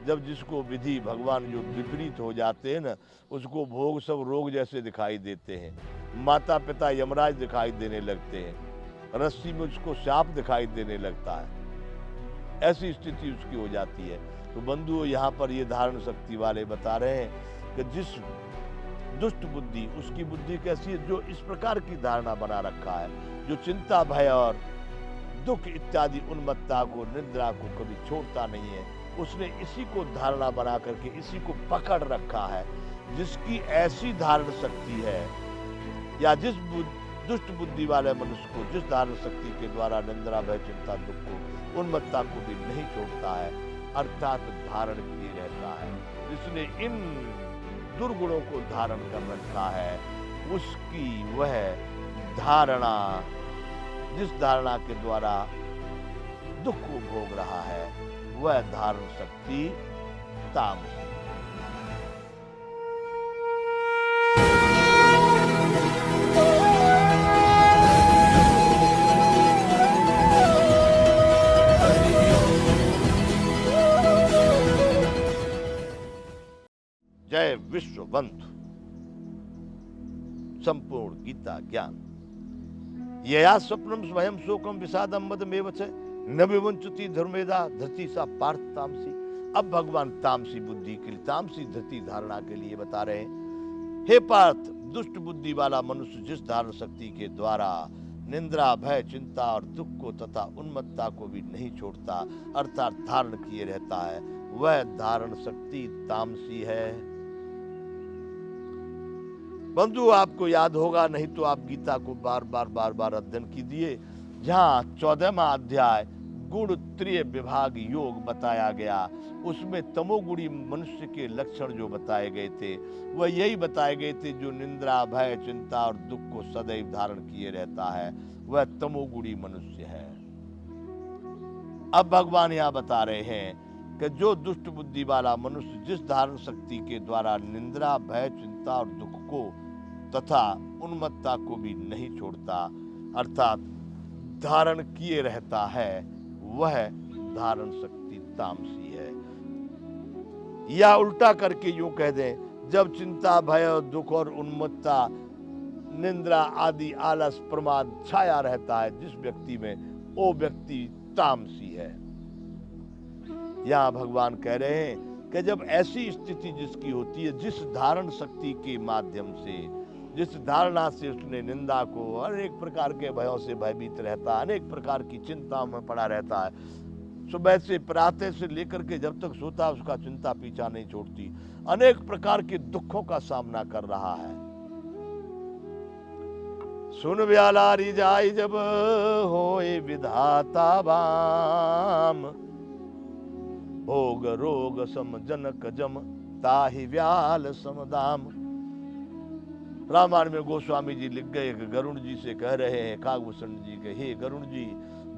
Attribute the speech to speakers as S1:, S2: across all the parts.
S1: जब जिसको विधि भगवान जो विपरीत हो जाते हैं ना, उसको भोग सब रोग जैसे दिखाई देते हैं। माता पिता यमराज दिखाई देने लगते हैं, रस्सी में उसको सांप दिखाई देने लगता है, ऐसी स्थिति उसकी हो जाती है। तो बंधुओं, यहाँ पर ये धारण शक्ति वाले बता रहे हैं कि जिस दुष्ट बुद्धि, उसकी बुद्धि कैसी है, जो इस प्रकार की धारणा बना रखा है, जो चिंता भय और दुख इत्यादि उन्मत्ता को, निद्रा को कभी छोड़ता नहीं है, उसने इसी को धारणा बना करके इसी को पकड़ रखा है। जिसकी ऐसी धारण शक्ति है, या जिस दुष्ट बुद्धि वाले मनुष्य को जिस धारण शक्ति के द्वारा निंद्रा भय चिंता दुख को, उन्मत्ता को भी नहीं छोड़ता है, अर्थात धारण किए रहता है, जिसने इन दुर्गुणों को धारण कर रखा है, उसकी वह धारणा, जिस धारणा के द्वारा दुख को भोग रहा है, वह धारण शक्ति तामसी। जय विश्वबंधु संपूर्ण गीता ज्ञान। यया स्वप्नम स्वयं शोकम विषादम मदमेव च न विवंचति धर्मेदा धृति सा पार्थ तामसी। अब भगवान तामसी बुद्धि के लिए, तामसी धृति धारणा के लिए बता रहे हैं, हे पार्थ, दुष्ट बुद्धि वाला मनुष्य जिस धारण शक्ति के द्वारा निंद्रा भय चिंता और दुख को तथा उन्मत्ता को भी नहीं छोड़ता, अर्थात धारण किए रहता है, वह धारण शक्ति तामसी है। बंधु, आपको याद होगा, नहीं तो आप गीता को बार बार अध्ययन कीजिए, जहाँ 14वां अध्याय गुण त्रय विभाग योग बताया गया, उसमें तमोगुणी मनुष्य के लक्षण जो बताए गए थे, वह यही बताए गए थे, जो निंद्रा भय चिंता और दुख को सदैव धारण किए रहता है, वह तमोगुणी मनुष्य है। अब भगवान यहाँ बता रहे हैं कि जो दुष्ट बुद्धि वाला मनुष्य जिस धारण शक्ति के द्वारा निंद्रा भय चिंता और दुख को तथा उन्मत्ता को भी नहीं छोड़ता, अर्थात धारण किए रहता है, वह धारण शक्ति तामसी है। या उल्टा करके यूं कह दें, जब चिंता भय दुख और उन्मत्ता निंद्रा आदि आलस प्रमाद छाया रहता है जिस व्यक्ति में, वो व्यक्ति तामसी है। यहां भगवान कह रहे हैं कि जब ऐसी स्थिति जिसकी होती है, जिस धारण शक्ति के माध्यम से, जिस धारणा से उसने निंदा को, अनेक प्रकार के भयों से भयभीत रहता है, अनेक प्रकार की चिंता में पड़ा रहता है, सुबह से प्रातः से लेकर के जब तक सोता उसका चिंता पीछा नहीं छोड़ती, अनेक प्रकार के दुखों का सामना कर रहा है। सुन ब्याला रिजाई जब होए विधाता बाम, भोग रोग सम जनक जम ताहि व्याल समदाम। रामायण में गोस्वामी जी लिख गए कि गरुण जी से कह रहे हैं, कागभूषण जी के, हे गरुण जी,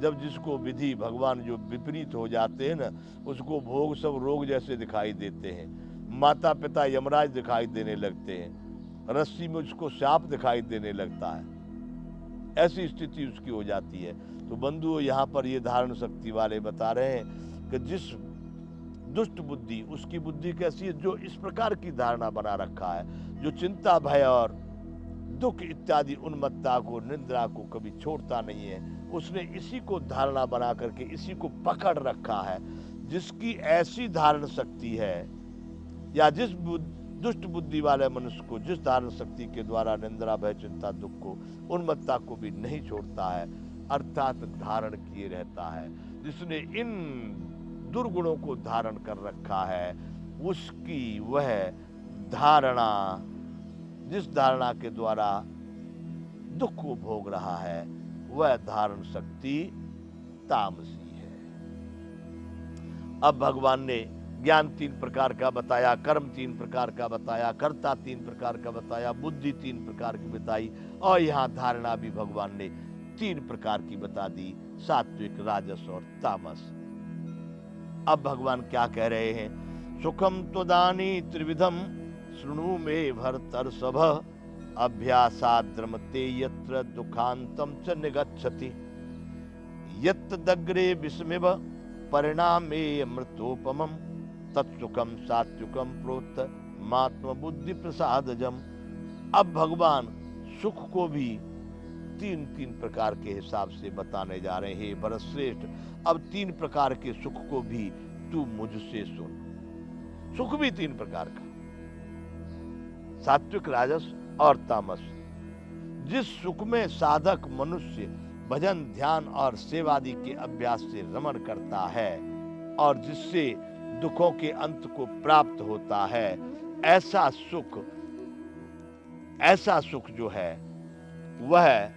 S1: जब जिसको विधि भगवान जो विपरीत हो जाते हैं ना, उसको भोग सब रोग जैसे दिखाई देते हैं, माता पिता यमराज दिखाई देने लगते हैं, रस्सी में उसको सांप दिखाई देने लगता है, ऐसी स्थिति उसकी हो जाती है। तो बंधुओं, यहाँ पर ये धारण शक्ति वाले बता रहे हैं कि जिस दुष्ट बुद्धि, उसकी बुद्धि कैसी है, जो इस प्रकार की धारणा बना रखा है, जो चिंता भय और दुख इत्यादि उन्मत्ता को, निद्रा को कभी छोड़ता नहीं है, उसने इसी को धारणा बना करके इसी को पकड़ रखा है। जिसकी ऐसी धारण शक्ति है, या जिस दुष्ट बुद्धि वाले मनुष्य को जिस धारण शक्ति के द्वारा निंद्रा भय चिंता दुख को, उन्मत्ता को भी नहीं छोड़ता है, अर्थात धारण किए रहता है, जिसने इन दुर्गुणों को धारण कर रखा है, उसकी वह धारणा, जिस धारणा के द्वारा दुख को भोग रहा है, वह धारण शक्ति तामसी है। अब भगवान ने ज्ञान 3 प्रकार का बताया, कर्म 3 प्रकार का बताया, कर्ता 3 प्रकार का बताया, बुद्धि 3 प्रकार की बताई, और यहाँ धारणा भी भगवान ने 3 प्रकार की बता दी, सात्विक, राजस और तामस। अब भगवान क्या कह रहे हैं, सुखम त्वदानी त्रिविधम शृणु मे भरतर्षभ, अभ्यासाद्रमते यत्र दुखांतम च निगच्छति, यत् दग्रे विस्मिव परिणामे अमृतोपमम् तत्सुखम सात्विकम प्रोक्त मात्म बुद्धि प्रसादजम। अब भगवान सुख को भी तीन तीन प्रकार के हिसाब से बताने जा रहे हैं। भरतश्रेष्ठ, अब तीन प्रकार के सुख को भी तू मुझसे सुन। सुख भी तीन प्रकार का, सात्विक, राजस और तामस। जिस सुख में साधक मनुष्य भजन, ध्यान और सेवादि के अभ्यास से रमण करता है और जिससे दुखों के अंत को प्राप्त होता है, ऐसा सुख जो है वह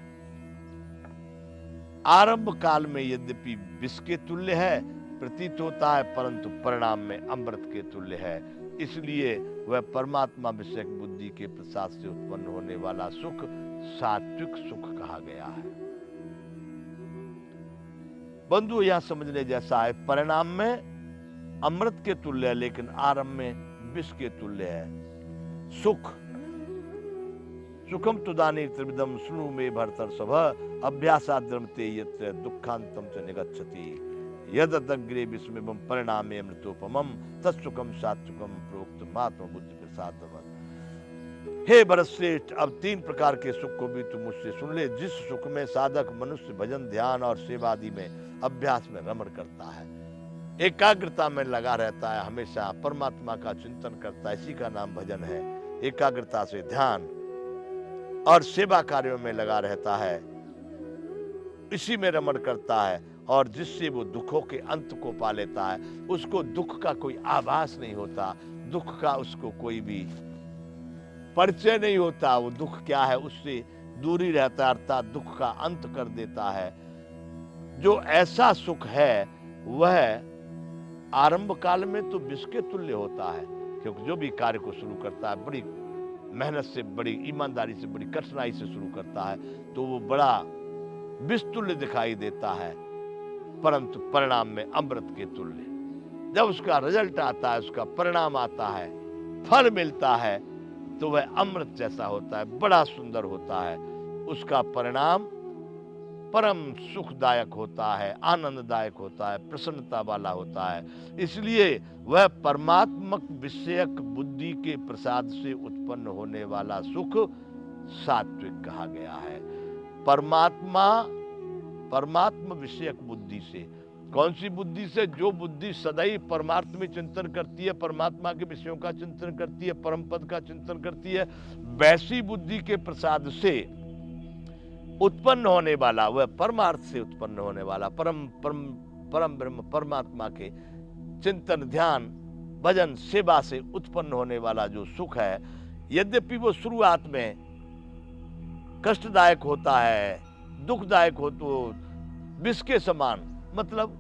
S1: आरंभ काल में यद्यपि विष के तुल्य है प्रतीत होता है, परंतु परिणाम में अमृत के तुल्य है। इसलिए वह परमात्मा विषयक बुद्धि के प्रसाद से उत्पन्न होने वाला सुख सात्विक सुख कहा गया है। बंधु, यह समझने जैसा है, परिणाम में अमृत के तुल्य है लेकिन आरंभ में विष के तुल्य है। सुखम तुदानी त्रिविधम शृणु मे भरतर्षभ अभ्यासाद्रमते यत्र दुःखांतम च निगच्छति यदग्रे विस्मिबम परिणामे अमृतोपमम तत्सुखम सात्विकम प्रोक्त मात्म बुद्धि प्रसादम। हे भरतश्रेष्ठ, अब तीन प्रकार के सुख को भी तू मुझसे सुन ले। जिस सुख में साधक मनुष्य भजन, ध्यान और सेवादि में अभ्यास में रमण करता है, एकाग्रता में लगा रहता है, हमेशा परमात्मा का चिंतन करता है, इसी का नाम भजन है। एकाग्रता से ध्यान और सेवा कार्यों में लगा रहता है, इसी में रमण करता है और जिससे वो दुखों के अंत को पा लेता है, उसको दुख का कोई आभास नहीं होता, दुख का उसको कोई भी परिचय नहीं होता। वो दुख क्या है उससे दूरी रहता है, अर्थात दुख का अंत कर देता है। जो ऐसा सुख है वह आरंभ काल में तो विष के तुल्य होता है, क्योंकि जो भी कार्य को शुरू करता है बड़ी मेहनत से, बड़ी ईमानदारी से, बड़ी कठिनाई से शुरू करता है, तो वो बड़ा विष तुल्य दिखाई देता है, परंतु परिणाम में अमृत के तुल्य। जब उसका रिजल्ट आता है, उसका परिणाम आता है, फल मिलता है, तो वह अमृत जैसा होता है, बड़ा सुंदर होता है। उसका परिणाम परम सुखदायक होता है, आनंददायक होता है, प्रसन्नता वाला होता है। इसलिए वह परमात्मक विषयक बुद्धि के प्रसाद से उत्पन्न होने वाला सुख सात्विक कहा गया है। परमात्मा विषयक बुद्धि से, कौन सी बुद्धि से? जो बुद्धि सदैव परमार्थ में चिंतन करती है, परमात्मा के विषयों का चिंतन करती है, परम पद का चिंतन करती है, वैसी बुद्धि के प्रसाद से उत्पन्न होने वाला, वह परमार्थ से उत्पन्न होने वाला परम ब्रह्म परमात्मा के चिंतन, ध्यान, भजन, सेवा से उत्पन्न होने वाला जो सुख है, यद्यपि वो शुरुआत में कष्टदायक होता है, दुखदायक हो, तो विष के समान, मतलब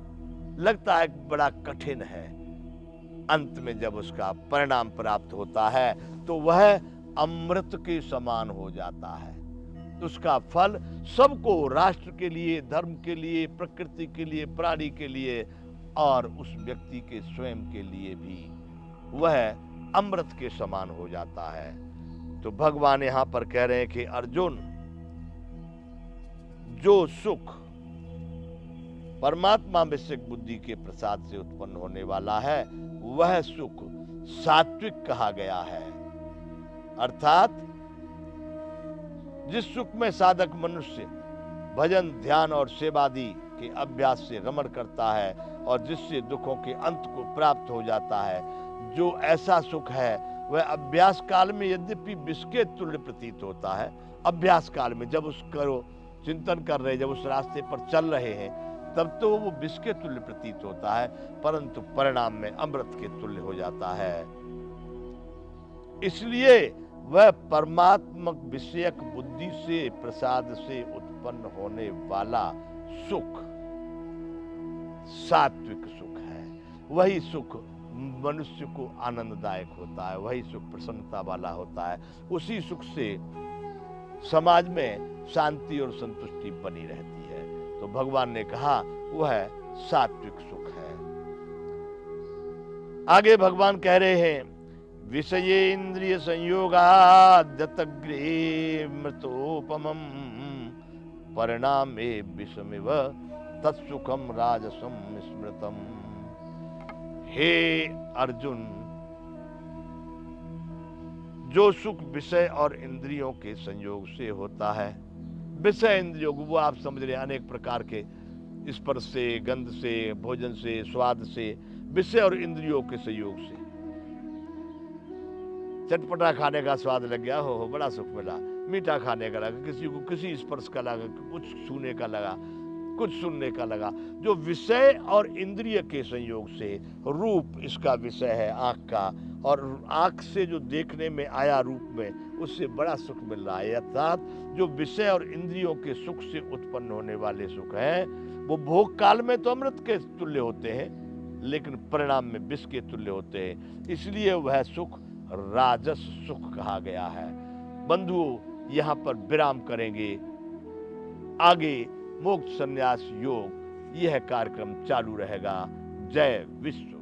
S1: लगता है बड़ा कठिन है, अंत में जब उसका परिणाम प्राप्त होता है तो वह अमृत के समान हो जाता है। उसका फल सबको, राष्ट्र के लिए, धर्म के लिए, प्रकृति के लिए, प्राणी के लिए और उस व्यक्ति के स्वयं के लिए भी वह अमृत के समान हो जाता है। तो भगवान यहां पर कह रहे हैं कि अर्जुन, जो सुख परमात्मा विषयक बुद्धि के प्रसाद से उत्पन्न होने वाला है, वह सुख सात्विक कहा गया है। अर्थात जिस सुख में साधक मनुष्य भजन, ध्यान और सेवादि के अभ्यास से रमण करता है और जिससे दुखों के अंत को प्राप्त हो जाता है, जो ऐसा सुख है वह अभ्यास काल में यद्यपि विष के तुल्य प्रतीत होता है। अभ्यास काल में जब उसको चिंतन कर रहे, जब उस रास्ते पर चल रहे हैं, तब तो वो विष के तुल्य प्रतीत होता है, परंतु परिणाम में अमृत के तुल्य हो जाता है। इसलिए वह परमात्मक विषयक बुद्धि से, प्रसाद से उत्पन्न होने वाला सुख सात्विक सुख है। वही सुख मनुष्य को आनंददायक होता है, वही सुख प्रसन्नता वाला होता है। उसी सुख से समाज में शांति और संतुष्टि बनी रहती है। तो भगवान ने कहा वह सात्विक सुख है। आगे भगवान कह रहे हैं, विषये इंद्रिय संयोगाद्यतग्रे मृतोपमं परिणामे विषमिव तत्सुखम राजसम स्मृतम। हे अर्जुन, जो सुख विषय और इंद्रियों के संयोग से होता है, विषय इंद्रियों वो आप समझ रहे हैं, अनेक प्रकार के स्पर्श से, गंध से, भोजन से, स्वाद से, विषय और इंद्रियों के संयोग से। चटपटा खाने का स्वाद लग गया, हो बड़ा सुख मिला, मीठा खाने का लगा, किसी को किसी स्पर्श का लगा, कुछ छूने का लगा, कुछ सुनने का लगा। जो विषय और इंद्रिय के संयोग से, रूप इसका विषय है आंख का, और आंख से जो देखने में आया रूप में, उससे बड़ा सुख मिल रहा है। अर्थात जो विषय और इंद्रियों के सुख से उत्पन्न होने वाले सुख हैं, वो भोग काल में तो अमृत के तुल्य होते हैं, लेकिन परिणाम में विष के तुल्य होते हैं। इसलिए वह सुख राजस सुख कहा गया है। बंधुओं, यहाँ पर विराम करेंगे। आगे मोक्ष संन्यास योग यह कार्यक्रम चालू रहेगा। जय विश्व।